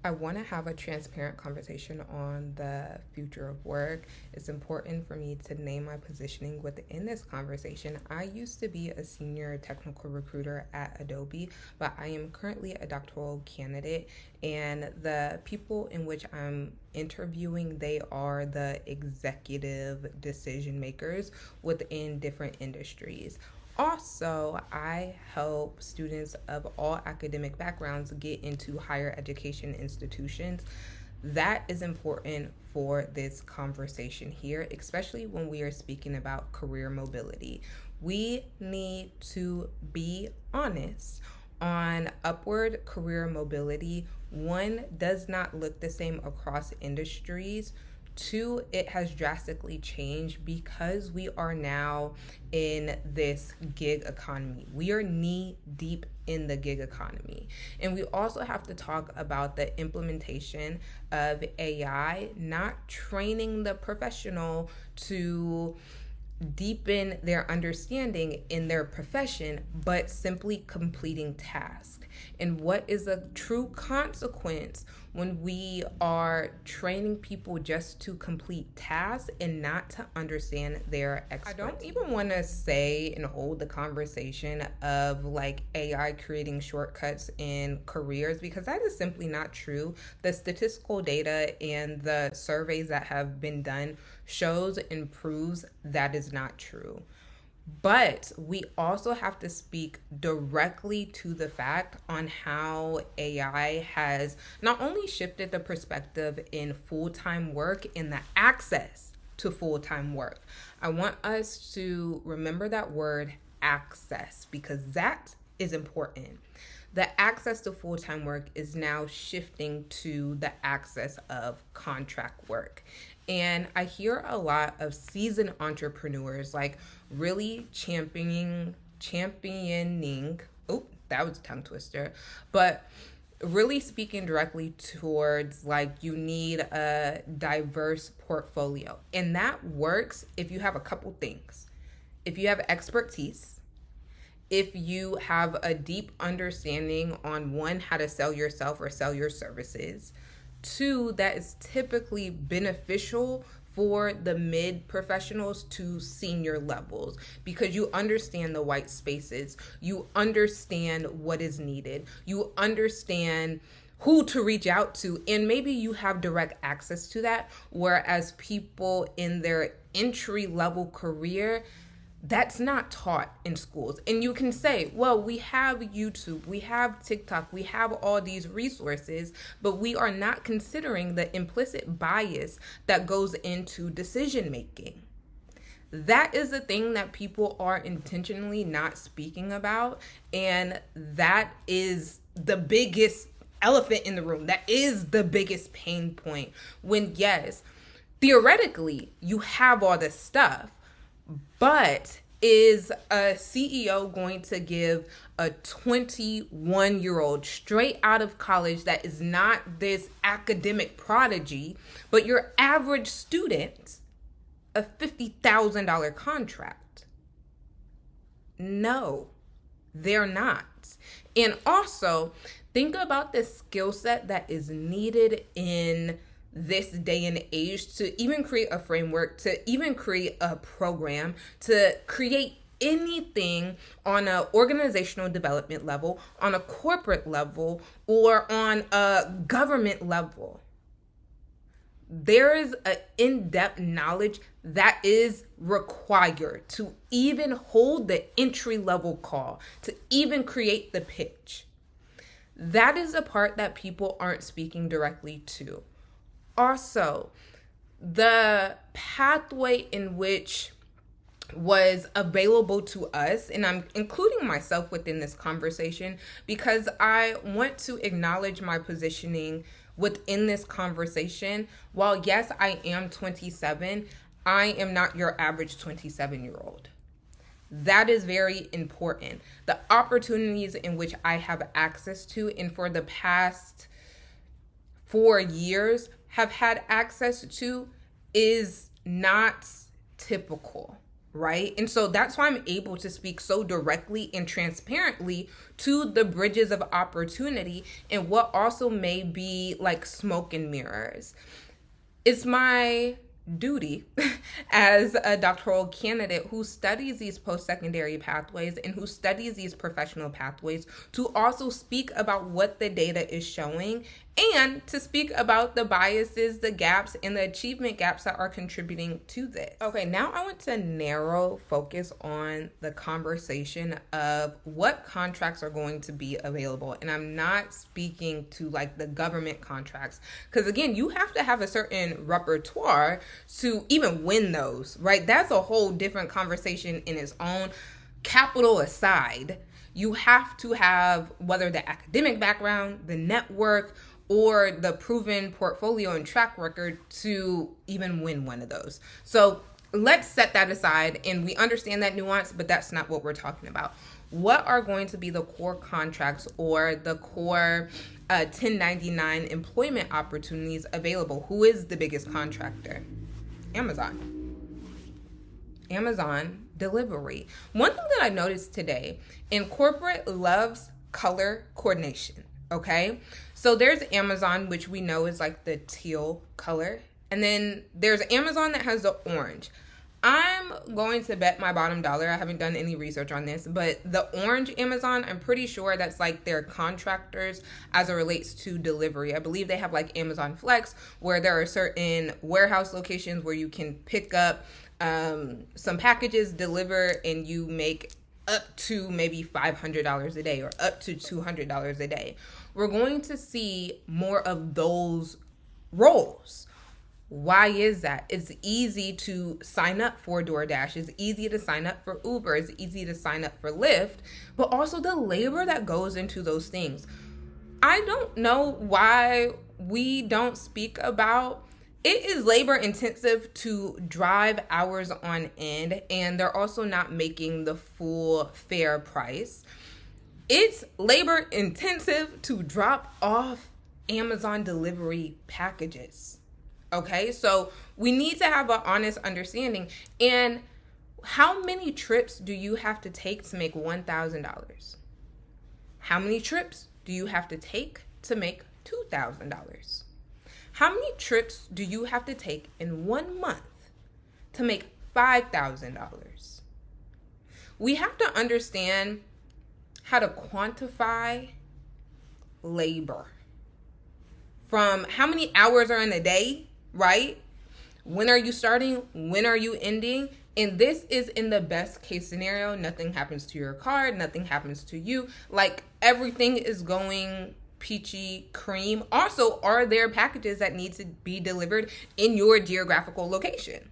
I want to have a transparent conversation on the future of work. It's important for me to name my positioning within this conversation. I used to be a senior technical recruiter at Adobe, but I am currently a doctoral candidate, and the people in which I'm interviewing, they are the executive decision makers within different industries. Also, I help students of all academic backgrounds get into higher education institutions. That is important for this conversation here, especially when we are speaking about career mobility. We need to be honest on upward career mobility. One, does not look the same across industries. Two, it has drastically changed because we are now in this gig economy. We are knee deep in the gig economy. And we also have to talk about the implementation of AI, not training the professional to deepen their understanding in their profession, but simply completing tasks. And what is a true consequence when we are training people just to complete tasks and not to understand their expertise? I don't even want to say and hold the conversation of like AI creating shortcuts in careers, because that is simply not true. The statistical data and the surveys that have been done shows and proves that is not true. But we also have to speak directly to the fact on how AI has not only shifted the perspective in full-time work and the access to full-time work. I want us to remember that word access, because that is important. The access to full-time work is now shifting to the access of contract work. And I hear a lot of seasoned entrepreneurs like really championing, oh, that was a tongue twister, but really speaking directly towards like you need a diverse portfolio. And that works if you have a couple things. If you have expertise, if you have a deep understanding on one, how to sell yourself or sell your services. Two, that is typically beneficial for the mid professionals to senior levels, because you understand the white spaces, you understand what is needed, you understand who to reach out to, and maybe you have direct access to that, whereas people in their entry level career, that's not taught in schools. And you can say, well, we have YouTube, we have TikTok, we have all these resources, but we are not considering the implicit bias that goes into decision making. That is the thing that people are intentionally not speaking about. And that is the biggest elephant in the room. That is the biggest pain point. When, yes, theoretically, you have all this stuff, but is a CEO going to give a 21-year-old straight out of college that is not this academic prodigy, but your average student, a $50,000 contract? No, they're not. And also, think about the skill set that is needed in this day and age to even create a framework, to even create a program, to create anything on an organizational development level, on a corporate level, or on a government level. There is an in-depth knowledge that is required to even hold the entry-level call, to even create the pitch. That is the part that people aren't speaking directly to. Also, the pathway in which was available to us, and I'm including myself within this conversation because I want to acknowledge my positioning within this conversation. While yes, I am 27, I am not your average 27-year-old. That is very important. The opportunities in which I have access to, and for the past 4 years have had access to, is not typical, right? And so that's why I'm able to speak so directly and transparently to the bridges of opportunity and what also may be like smoke and mirrors. It's my duty as a doctoral candidate who studies these post-secondary pathways and who studies these professional pathways to also speak about what the data is showing and to speak about the biases, the gaps, and the achievement gaps that are contributing to this. Okay, now I want to narrow focus on the conversation of what contracts are going to be available. And I'm not speaking to like the government contracts, because again, you have to have a certain repertoire to even win those, right? That's a whole different conversation in its own. Capital aside, you have to have whether the academic background, the network, or the proven portfolio and track record to even win one of those. So let's set that aside, and we understand that nuance, but that's not what we're talking about. What are going to be the core contracts or the core 1099 employment opportunities available? Who is the biggest contractor? Amazon delivery. One thing that I noticed today, in corporate loves color coordination. Okay, so there's Amazon, which we know is like the teal color, and then there's Amazon that has the orange. I'm going to bet my bottom dollar, I haven't done any research on this, but the orange Amazon, I'm pretty sure that's like their contractors as it relates to delivery. I believe they have like Amazon Flex, where there are certain warehouse locations where you can pick up some packages, deliver, and you make up to maybe $500 a day or up to $200 a day. We're going to see more of those roles. Why is that? It's easy to sign up for DoorDash. It's easy to sign up for Uber. It's easy to sign up for Lyft, but also the labor that goes into those things. I don't know why we don't speak about it. Is labor intensive to drive hours on end, and they're also not making the full fair price. It's labor intensive to drop off Amazon delivery packages. Okay, so we need to have an honest understanding. And how many trips do you have to take to make $1,000? How many trips do you have to take to make $2,000? How many trips do you have to take in 1 month to make $5,000? We have to understand how to quantify labor. From how many hours are in a day, right? When are you starting? When are you ending? And this is in the best case scenario. Nothing happens to your car. Nothing happens to you. Like everything is going peachy cream. Also, are there packages that need to be delivered in your geographical location?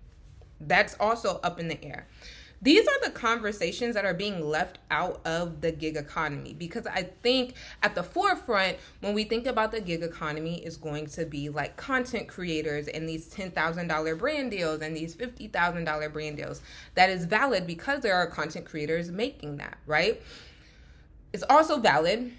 That's also up in the air. These are the conversations that are being left out of the gig economy, because I think at the forefront, when we think about the gig economy, is going to be like content creators and these $10,000 brand deals and these $50,000 brand deals. That is valid because there are content creators making that, right? It's also valid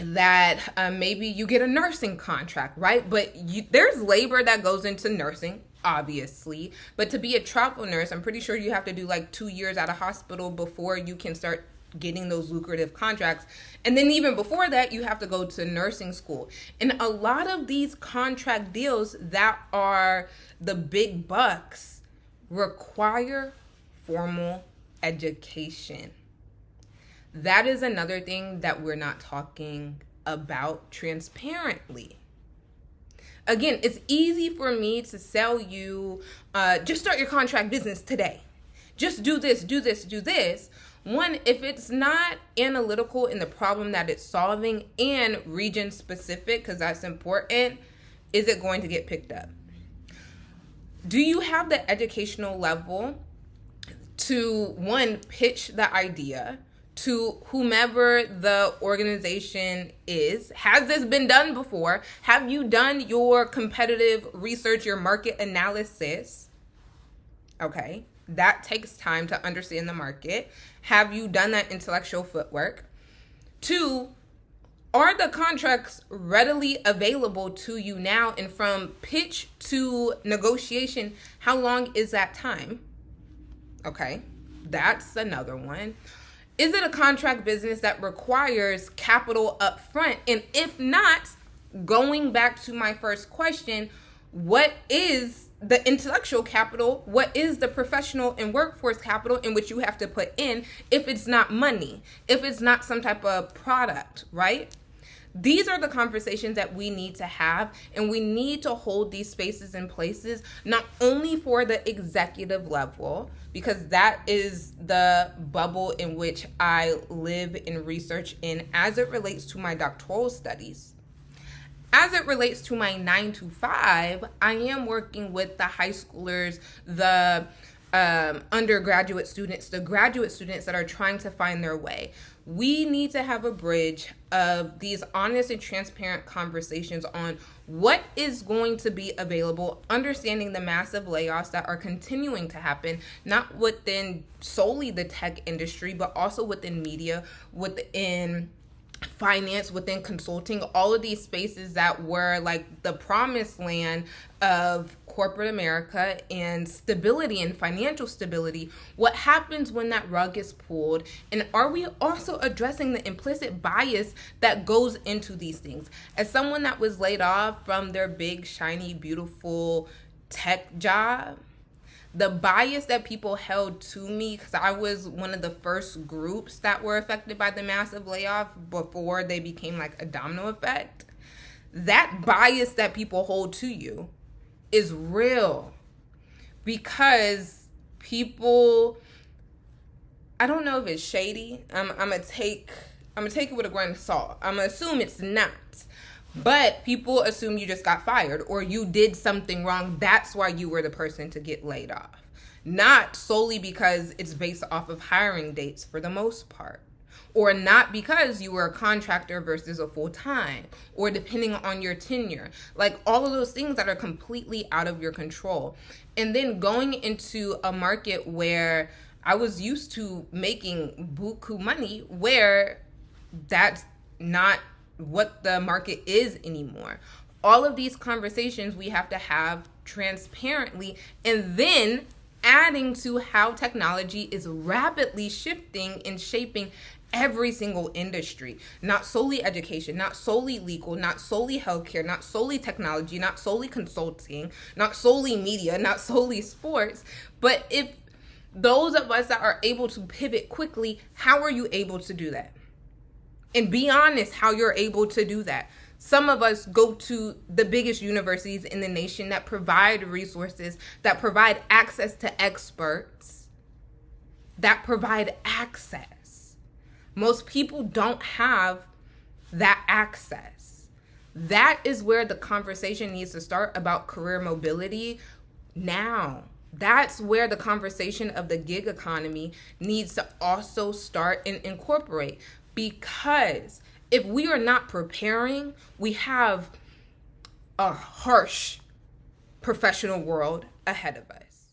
that maybe you get a nursing contract, right? But there's labor that goes into nursing, obviously. But to be a travel nurse, I'm pretty sure you have to do like 2 years at a hospital before you can start getting those lucrative contracts. And then even before that, you have to go to nursing school. And a lot of these contract deals that are the big bucks require formal education. That is another thing that we're not talking about transparently. Again, it's easy for me to sell you, just start your contract business today. Just do this, do this, do this. One, if it's not analytical in the problem that it's solving and region specific, because that's important, is it going to get picked up? Do you have the educational level to, one, pitch the idea to whomever the organization is? Has this been done before? Have you done your competitive research, your market analysis? Okay, that takes time to understand the market. Have you done that intellectual footwork? 2, are the contracts readily available to you now? And from pitch to negotiation, how long is that time? Okay. That's another one. Is it a contract business that requires capital up front? And if not, going back to my first question, what is the intellectual capital? What is the professional and workforce capital in which you have to put in if it's not money, if it's not some type of product, right? These are the conversations that we need to have, and we need to hold these spaces and places not only for the executive level, because that is the bubble in which I live and research in as it relates to my doctoral studies. As it relates to my 9 to 5, I am working with the high schoolers, the undergraduate students, the graduate students that are trying to find their way. We need to have a bridge of these honest and transparent conversations on what is going to be available, understanding the massive layoffs that are continuing to happen, not within solely the tech industry, but also within media, within finance, within consulting, all of these spaces that were like the promised land of corporate America and stability and financial stability. What happens when that rug is pulled? And are we also addressing the implicit bias that goes into these things? As someone that was laid off from their big, shiny, beautiful tech job, the bias that people held to me, because I was one of the first groups that were affected by the massive layoff before they became like a domino effect, that bias that people hold to you is real, because people, I don't know if it's shady. I'm gonna take it with a grain of salt. I'm gonna assume it's not. But people assume you just got fired or you did something wrong. That's why you were the person to get laid off. Not solely because it's based off of hiring dates for the most part. Or not because you were a contractor versus a full-time. Or depending on your tenure. Like all of those things that are completely out of your control. And then going into a market where I was used to making buku money, where that's not what the market is anymore. All of these conversations we have to have transparently, and then adding to how technology is rapidly shifting and shaping every single industry, not solely education, not solely legal, not solely healthcare, not solely technology, not solely consulting, not solely media, not solely sports. But if those of us that are able to pivot quickly, how are you able to do that? And be honest how you're able to do that. Some of us go to the biggest universities in the nation that provide resources, that provide access to experts, that provide access. Most people don't have that access. That is where the conversation needs to start about career mobility now. That's where the conversation of the gig economy needs to also start and incorporate. Because if we are not preparing, we have a harsh professional world ahead of us.